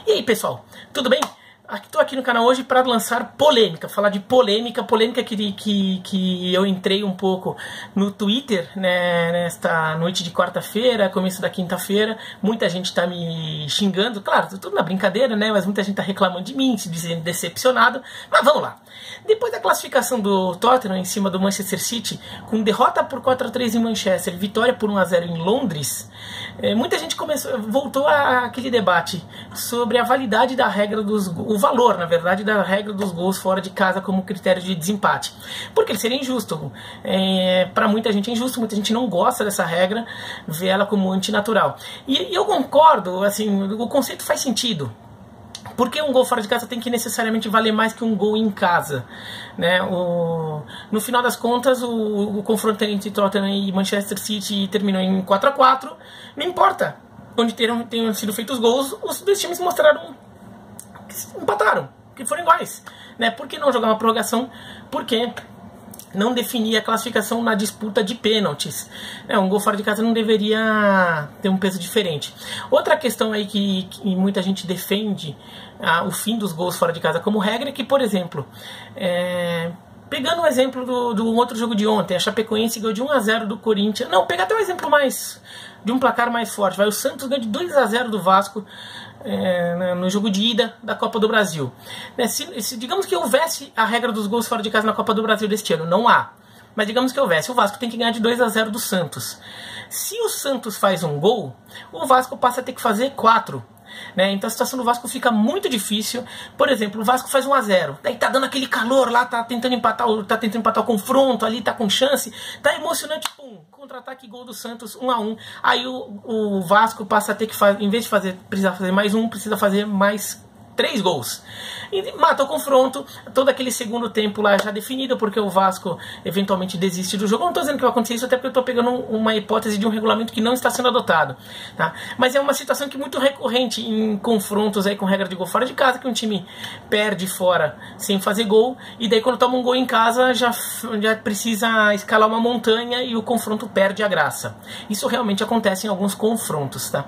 E aí, pessoal, tudo bem? Estou aqui no canal hoje para lançar polêmica, falar de polêmica que eu entrei um pouco no Twitter, né, nesta noite de quarta-feira, começo da quinta-feira. Muita gente está me xingando, claro, tudo na brincadeira, né, mas muita gente está reclamando de mim, se dizendo decepcionado. Mas vamos lá. Depois da classificação do Tottenham em cima do Manchester City, com derrota por 4-3 em Manchester, vitória por 1-0 em Londres, muita gente voltou àquele debate sobre a validade da regra o valor, na verdade, da regra dos gols fora de casa como critério de desempate. Porque ele seria injusto. Para muita gente é injusto, muita gente não gosta dessa regra, vê ela como antinatural. E eu concordo, assim, o conceito faz sentido. Porque um gol fora de casa tem que necessariamente valer mais que um gol em casa, né? No final das contas, o confronto entre Tottenham e Manchester City terminou em 4-4. Não importa onde tenham sido feitos os gols, os dois times mostraram que empataram, que foram iguais, né? Por que não jogar uma prorrogação? Porque não definir a classificação na disputa de pênaltis. Um gol fora de casa não deveria ter um peso diferente. Outra questão aí que muita gente defende o fim dos gols fora de casa como regra é que, por exemplo, pegando o exemplo do outro jogo de ontem, a Chapecoense ganhou de 1-0 do Corinthians. Não, pega até um exemplo de um placar mais forte. O Santos ganhou de 2-0 do Vasco no jogo de ida da Copa do Brasil. Se digamos que houvesse a regra dos gols fora de casa na Copa do Brasil deste ano, não há. Mas digamos que houvesse, o Vasco tem que ganhar de 2-0 do Santos. Se o Santos faz um gol, o Vasco passa a ter que fazer 4. Então a situação do Vasco fica muito difícil. Por exemplo, o Vasco faz 1-0, daí tá dando aquele calor lá, tá tentando empatar o confronto ali, tá com chance, tá emocionante, pum, contra-ataque, gol do Santos, 1-1. Aí o Vasco passa a ter que fazer, em vez de precisar fazer mais um, precisa fazer mais 3 gols. E mata o confronto, todo aquele segundo tempo lá já definido, porque o Vasco eventualmente desiste do jogo. Eu não estou dizendo que vai acontecer isso, até porque eu estou pegando uma hipótese de um regulamento que não está sendo adotado, tá? Mas é uma situação que é muito recorrente em confrontos aí com regra de gol fora de casa, que um time perde fora sem fazer gol, e daí quando toma um gol em casa já precisa escalar uma montanha e o confronto perde a graça. Isso realmente acontece em alguns confrontos, tá?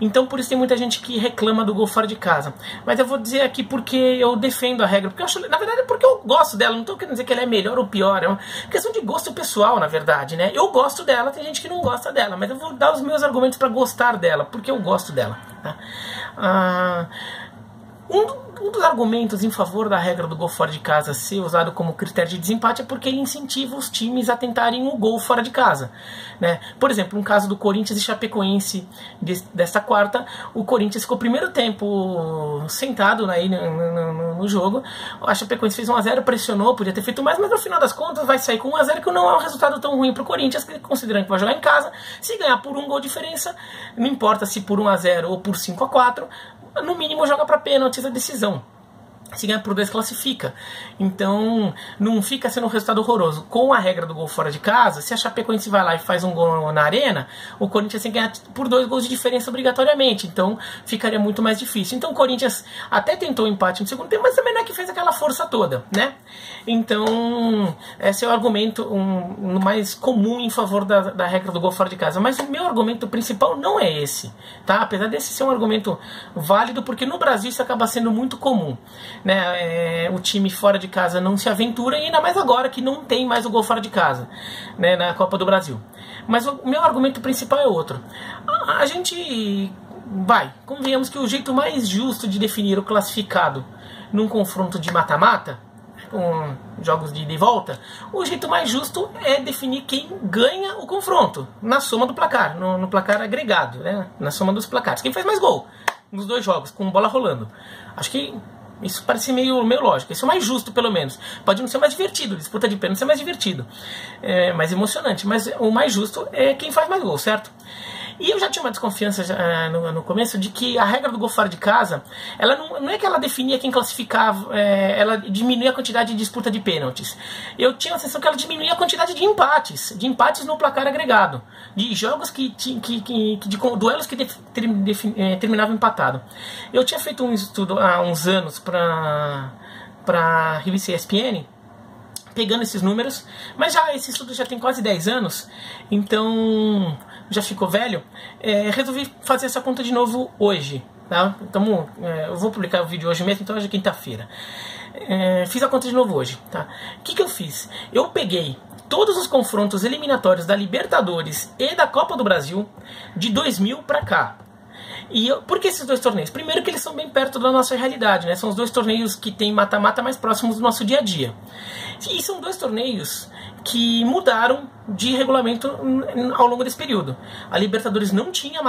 Então por isso tem muita gente que reclama do gol fora de casa. Mas eu vou dizer aqui porque eu defendo a regra, porque eu acho, na verdade, porque eu gosto dela. Não estou querendo dizer que ela é melhor ou pior, é uma questão de gosto pessoal, na verdade, né? Eu gosto dela, tem gente que não gosta dela, mas eu vou dar os meus argumentos para gostar dela, porque eu gosto dela, tá? Um dos argumentos em favor da regra do gol fora de casa ser usado como critério de desempate é porque ele incentiva os times a tentarem o gol fora de casa, né? Por exemplo, no caso do Corinthians e Chapecoense desta quarta, o Corinthians ficou o primeiro tempo sentado aí no jogo, a Chapecoense fez 1-0, pressionou, podia ter feito mais, mas no final das contas vai sair com 1-0, que não é um resultado tão ruim para o Corinthians, considerando que vai jogar em casa. Se ganhar por um gol de diferença, não importa se por 1-0 ou por 5-4, no mínimo joga para pênaltis a decisão. Se ganhar por 2, classifica. Então não fica sendo um resultado horroroso. Com a regra do gol fora de casa, se a Chapecoense vai lá e faz um gol na arena, o Corinthians tem que ganhar por 2 gols de diferença obrigatoriamente. Então ficaria muito mais difícil. Então o Corinthians até tentou o empate no segundo tempo, mas também não é que fez aquela força toda, né? Então esse é o argumento mais comum em favor da regra do gol fora de casa. Mas o meu argumento principal não é esse, tá? Apesar desse ser um argumento válido, porque no Brasil isso acaba sendo muito comum, né? O time fora de casa não se aventura, e ainda mais agora que não tem mais o gol fora de casa, né, na Copa do Brasil. Mas o meu argumento principal é outro. A gente convenhamos que o jeito mais justo de definir o classificado num confronto de mata-mata, com jogos de ida e volta, o jeito mais justo é definir quem ganha o confronto na soma do placar, no placar agregado, né, na soma dos placares. Quem faz mais gol nos 2 jogos, com bola rolando. Acho que isso parece meio lógico. Isso é mais justo, pelo menos. Pode não ser mais divertido, disputa de pênalti ser mais divertido, mais emocionante, mas o mais justo é quem faz mais gol, certo? E eu já tinha uma desconfiança no começo de que a regra do gol fora de casa, ela não é que ela definia quem classificava, ela diminuía a quantidade de disputa de pênaltis. Eu tinha a sensação que ela diminuía a quantidade de empates no placar agregado, de jogos de duelos que terminavam empatado. Eu tinha feito um estudo há uns anos para a revista ESPN, pegando esses números, mas esse estudo já tem quase 10 anos, então já ficou velho. Resolvi fazer essa conta de novo hoje, tá? Então, eu vou publicar o vídeo hoje mesmo, então hoje é quinta-feira. Fiz a conta de novo hoje, tá? O que eu fiz? Eu peguei todos os confrontos eliminatórios da Libertadores e da Copa do Brasil de 2000 pra cá. Por que esses dois torneios? Primeiro que eles são bem perto da nossa realidade, né? São os dois torneios que tem mata-mata mais próximos do nosso dia a dia. E são dois torneios que mudaram de regulamento ao longo desse período. A Libertadores não tinha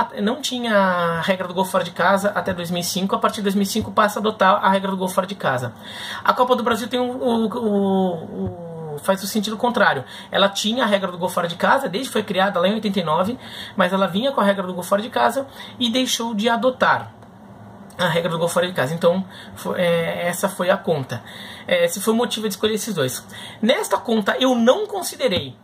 a regra do gol fora de casa até 2005. A partir de 2005 passa a adotar a regra do gol fora de casa. A Copa do Brasil tem faz o sentido contrário. Ela tinha a regra do gol fora de casa, desde que foi criada lá em 89, mas ela vinha com a regra do gol fora de casa e deixou de adotar a regra do gol fora de casa. Então, essa foi a conta. Esse foi o motivo de escolher esses dois. Nesta conta, eu não considerei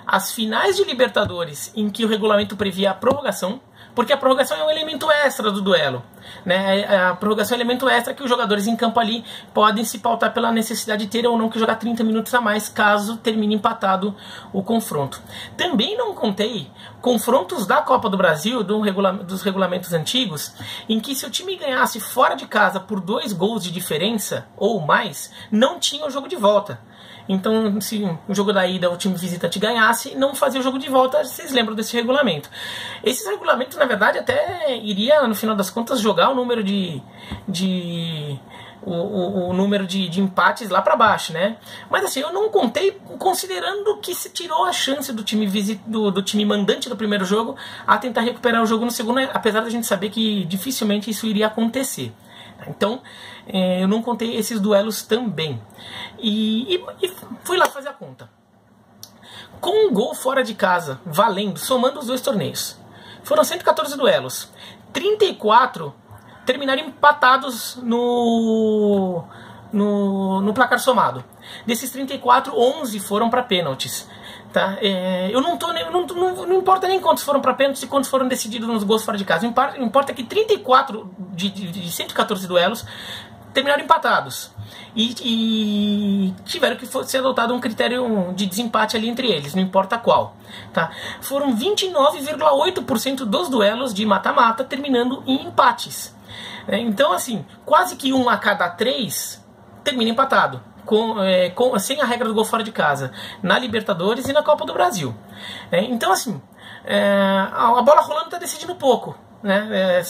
as finais de Libertadores em que o regulamento previa a prorrogação, porque a prorrogação é um elemento extra do duelo, né? A prorrogação é um elemento extra que os jogadores em campo ali podem se pautar pela necessidade de ter ou não que jogar 30 minutos a mais, caso termine empatado o confronto. Também não contei confrontos da Copa do Brasil, dos regulamentos antigos, em que se o time ganhasse fora de casa por 2 gols de diferença ou mais, não tinha o jogo de volta. Então, se o jogo da ida o time visitante ganhasse, não fazia o jogo de volta. Vocês lembram desse regulamento? Esses regulamentos, na verdade, até iria, no final das contas, jogar o número o número de empates lá para baixo, né? Mas assim, eu não contei considerando que se tirou a chance do time do time mandante do primeiro jogo a tentar recuperar o jogo no segundo, apesar da gente saber que dificilmente isso iria acontecer. Então, eu não contei esses duelos também. E fui lá fazer a conta. Com um gol fora de casa, valendo, somando os dois torneios, foram 114 duelos. 34 terminaram empatados no placar somado. Desses 34, 11 foram para pênaltis. Tá? Não importa nem quantos foram para pênaltis e quantos foram decididos nos gols fora de casa. O importa é que 34 de 114 duelos terminaram empatados. E tiveram que ser adotado um critério de desempate ali entre eles, não importa qual. Tá? Foram 29,8% dos duelos de mata-mata terminando em empates. Então, assim, quase que 1 a cada 3 termina empatado. Sem a regra do gol fora de casa na Libertadores e na Copa do Brasil. Então, assim, a bola rolando está decidindo pouco, né?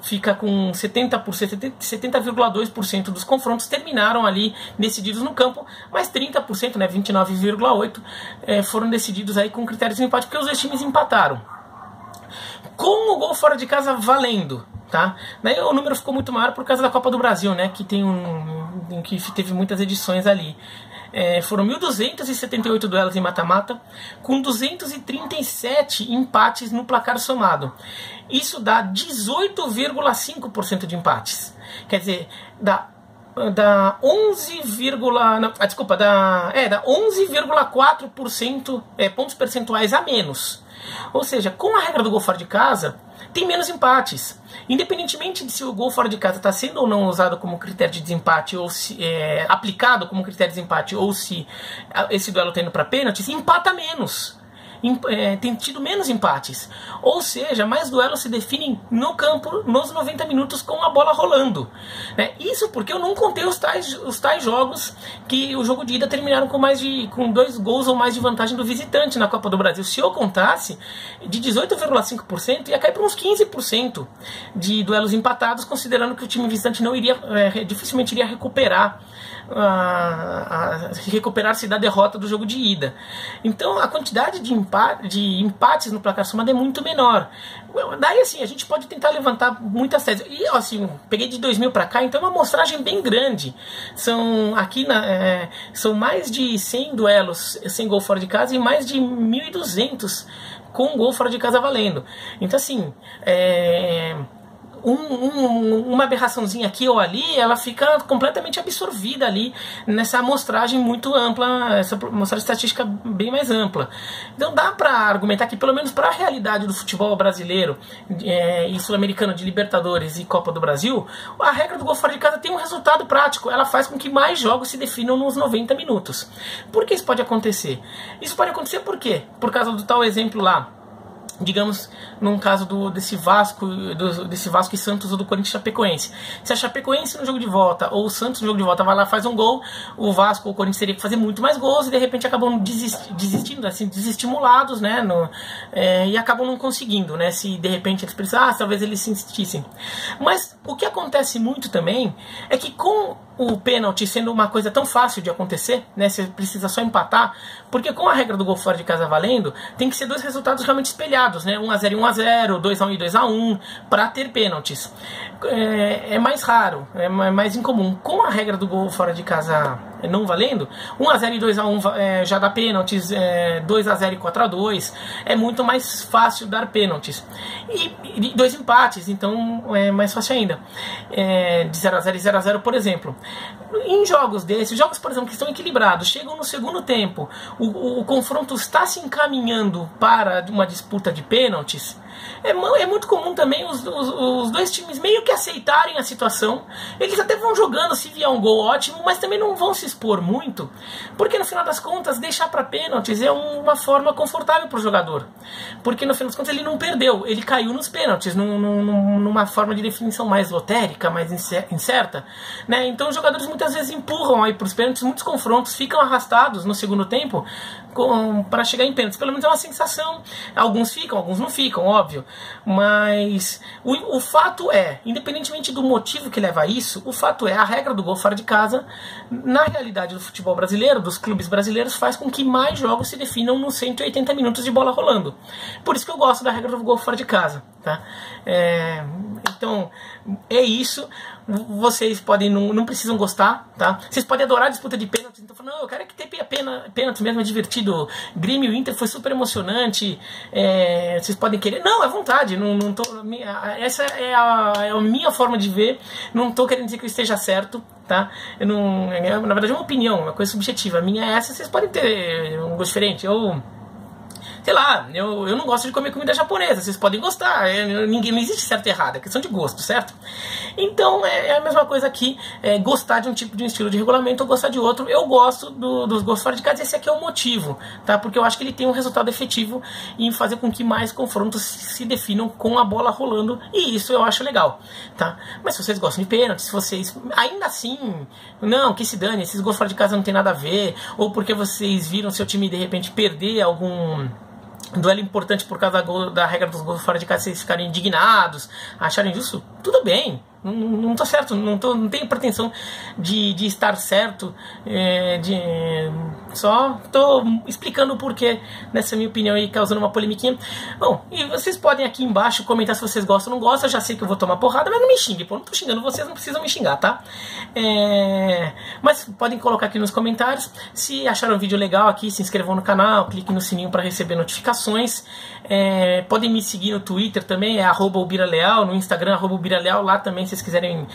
Fica com 70,2% dos confrontos terminaram ali decididos no campo, mas 30%, né, 29,8%, foram decididos aí com critérios de empate, porque os dois times empataram. Com o gol fora de casa valendo, tá? Daí o número ficou muito maior por causa da Copa do Brasil, né, que teve muitas edições ali. Foram 1.278 duelos em mata-mata, com 237 empates no placar somado. Isso dá 18,5% de empates. Quer dizer, dá 11,4% pontos percentuais a menos. Ou seja, com a regra do gol fora de casa, tem menos empates. Independentemente de se o gol fora de casa está sendo ou não usado como critério de desempate, ou se aplicado como critério de desempate, ou se esse duelo está indo para pênaltis, empata menos. Tem tido menos empates. Ou seja, mais duelos se definem no campo nos 90 minutos com a bola rolando. Isso porque eu não contei os tais jogos que o jogo de ida terminaram com 2 gols ou mais de vantagem do visitante na Copa do Brasil. Se eu contasse, de 18,5% ia cair para uns 15% de duelos empatados, considerando que o time visitante não iria, dificilmente iria recuperar-se da derrota do jogo de ida. Então a quantidade de empates no placar somado é muito menor. Daí assim, a gente pode tentar levantar muitas teses. E assim, peguei de 2000 para cá, então é uma amostragem bem grande. São mais de 100 duelos sem gol fora de casa e mais de 1.200 com gol fora de casa valendo. Então assim, uma aberraçãozinha aqui ou ali, ela fica completamente absorvida ali nessa amostragem muito ampla, essa amostragem estatística bem mais ampla. Então dá para argumentar que, pelo menos para a realidade do futebol brasileiro e sul-americano de Libertadores e Copa do Brasil, a regra do gol fora de casa tem um resultado prático. Ela faz com que mais jogos se definam nos 90 minutos. Por que isso pode acontecer? Isso pode acontecer por quê? Por causa do tal exemplo lá digamos, num caso desse Vasco e Santos ou do Corinthians e Chapecoense. Se a Chapecoense no jogo de volta ou o Santos no jogo de volta vai lá e faz um gol, o Vasco ou o Corinthians teria que fazer muito mais gols e de repente acabam desistindo, assim, desestimulados, né, e acabam não conseguindo, né, se de repente eles precisassem, talvez eles se insistissem. Mas o que acontece muito também é que com o pênalti sendo uma coisa tão fácil de acontecer, né, você precisa só empatar, porque com a regra do gol fora de casa valendo, tem que ser dois resultados realmente espelhados, né, 1-0 e 1-0, 2-1 e 2-1, para ter pênaltis. É mais raro, é mais incomum. Com a regra do gol fora de casa não valendo, 1-0 e 2-1 já dá pênaltis, 2-0 e 4-2, é muito mais fácil dar pênaltis. E dois empates, então é mais fácil ainda. De 0-0 e 0-0, por exemplo. Em jogos desses, jogos, por exemplo, que estão equilibrados, chegam no segundo tempo, o confronto está se encaminhando para uma disputa de pênaltis, é muito comum também os dois times meio que aceitarem a situação. Eles até vão jogando, se vier um gol ótimo, mas também não vão se expor muito, porque no final das contas deixar para pênaltis é uma forma confortável para o jogador, porque no final das contas ele não perdeu, ele caiu nos pênaltis, numa forma de definição mais lotérica, mais incerta, né? Então os jogadores muitas vezes empurram aí para os pênaltis, muitos confrontos ficam arrastados no segundo tempo para chegar em pênaltis. Pelo menos é uma sensação. Alguns ficam, alguns não ficam, óbvio. Mas o fato é, independentemente do motivo que leva a isso, o fato é, a regra do gol fora de casa, na realidade do futebol brasileiro, dos clubes brasileiros, faz com que mais jogos se definam nos 180 minutos de bola rolando. Por isso que eu gosto da regra do gol fora de casa, tá? Então, é isso. Vocês podem, não precisam gostar, tá? Vocês podem adorar a disputa de pênaltis. Então, falando, não, eu quero que tenha pênalti mesmo, é divertido. Grêmio e Inter foi super emocionante. Vocês podem querer. Não, é vontade. Não tô, essa é a minha forma de ver. Não tô querendo dizer que eu esteja certo, tá? Na verdade é uma opinião, uma coisa subjetiva. A minha é essa, vocês podem ter um gosto diferente. Sei lá, eu não gosto de comer comida japonesa, vocês podem gostar, não existe certo e errado, é questão de gosto, certo? Então é a mesma coisa aqui, gostar de um tipo de estilo de regulamento ou gostar de outro. Eu gosto dos gols fora de casa, esse aqui é o motivo, tá? Porque eu acho que ele tem um resultado efetivo em fazer com que mais confrontos se definam com a bola rolando, e isso eu acho legal, tá? Mas se vocês gostam de pênalti, se vocês ainda assim, não, que se dane, esses gols fora de casa não tem nada a ver, ou porque vocês viram seu time de repente perder algum duelo importante por causa da regra dos gols fora de casa, vocês ficarem indignados, acharem justo, tudo bem. Não tô certo, não tenho pretensão de estar certo, só tô explicando o porquê, nessa minha opinião, e causando uma polemiquinha. Bom, e vocês podem aqui embaixo comentar se vocês gostam ou não gostam. Eu já sei que eu vou tomar porrada, mas não me xingue, pô, não tô xingando vocês, não precisam me xingar, tá? Mas podem colocar aqui nos comentários. Se acharam o vídeo legal aqui, se inscrevam no canal, cliquem no sininho para receber notificações. Podem me seguir no Twitter também, @ubiraleal, no Instagram @ubiraleal, lá também, se vocês quiserem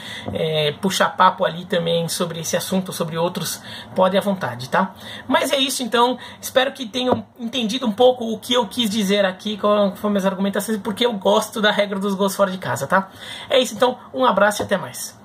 puxar papo ali também sobre esse assunto, sobre outros, podem à vontade, tá? Mas é isso então, espero que tenham entendido um pouco o que eu quis dizer aqui, qual foram minhas argumentações, porque eu gosto da regra dos gols fora de casa, tá? É isso então, um abraço e até mais.